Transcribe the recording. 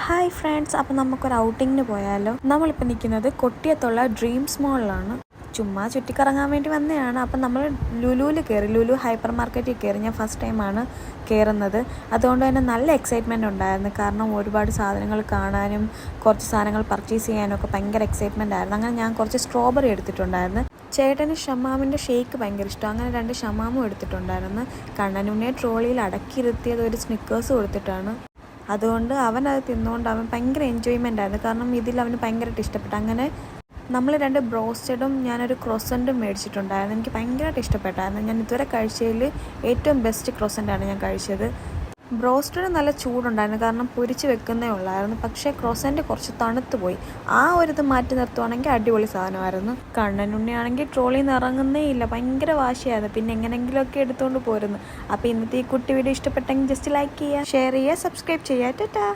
Hi friends, അപ്പോൾ നമുക്കൊരു ഔട്ടിങ്ങിന് പോയാലോ. നമ്മളിപ്പോൾ നിൽക്കുന്നത് കൊട്ടിയത്തുള്ള ഡ്രീംസ് മോളിലാണ്. ചുമ്മാ ചുറ്റിക്കറങ്ങാൻ വേണ്ടി വന്നതാണ്. അപ്പം നമ്മൾ ലുലുവിൽ കയറി, ലുലു ഹൈപ്പർ മാർക്കറ്റിൽ കയറി. ഞാൻ ഫസ്റ്റ് ടൈമാണ് കയറുന്നത്. അതുകൊണ്ട് തന്നെ നല്ല എക്സൈറ്റ്മെൻറ്റ് ഉണ്ടായിരുന്നു. കാരണം ഒരുപാട് സാധനങ്ങൾ കാണാനും കുറച്ച് സാധനങ്ങൾ പർച്ചേസ് ചെയ്യാനും ഒക്കെ ഭയങ്കര എക്സൈറ്റ്മെൻ്റ് ആയിരുന്നു. അങ്ങനെ ഞാൻ കുറച്ച് സ്ട്രോബെറി എടുത്തിട്ടുണ്ടായിരുന്നു. ചേട്ടന് ഷമാമിൻ്റെ ഷേക്ക് ഭയങ്കര ഇഷ്ടം. അങ്ങനെ 2 ഷമാമും എടുത്തിട്ടുണ്ടായിരുന്നു. കണ്ണനുണ്ണെ ട്രോളിയിൽ അടക്കിയിരുത്തിയത് ഒരു സ്നിക്കേഴ്സ് കൊടുത്തിട്ടാണ്. അതുകൊണ്ട് അവനത് തിന്നുകൊണ്ട് അവൻ ഭയങ്കര എൻജോയ്മെൻ്റ് ആയിരുന്നു. കാരണം ഇതിൽ അവന് ഭയങ്കരമായിട്ട് ഇഷ്ടപ്പെട്ടു. അങ്ങനെ നമ്മൾ 2 ബ്രോസ്റ്റഡും ഞാനൊരു ക്രോസൻറ്റും മേടിച്ചിട്ടുണ്ടായിരുന്നു. എനിക്ക് ഭയങ്കരമായിട്ട് ഇഷ്ടപ്പെട്ടായിരുന്നു. ഞാൻ ഇതുവരെ കഴിച്ചതിൽ ഏറ്റവും ബെസ്റ്റ് ക്രോസൻ്റാണ് ഞാൻ കഴിച്ചത്. ബ്രോസ്റ്റഡ് നല്ല ചൂടുണ്ടായിരുന്നു, കാരണം പൊരിച്ച് വെക്കുന്നേ ഉള്ളായിരുന്നു. പക്ഷേ ക്രോസൻറ്റ് കുറച്ച് തണുത്ത് പോയി. ആ ഒരു ഇത് മാറ്റി നിർത്തുവാണെങ്കിൽ അടിപൊളി സാധനമായിരുന്നു. കണ്ണനുണ്ണിയാണെങ്കിൽ ട്രോളിൽ നിന്ന് ഇറങ്ങുന്നേ ഇല്ല, ഭയങ്കര വാശിയായിരുന്നു. പിന്നെ എങ്ങനെയെങ്കിലുമൊക്കെ എടുത്തുകൊണ്ട് പോരുന്നു. അപ്പോൾ ഇന്നത്തെ ഈ കുട്ടി വീഡിയോ ഇഷ്ടപ്പെട്ടെങ്കിൽ ജസ്റ്റ് ലൈക്ക് ചെയ്യുക, ഷെയർ ചെയ്യുക, സബ്സ്ക്രൈബ് ചെയ്യുക. ടാറ്റാ.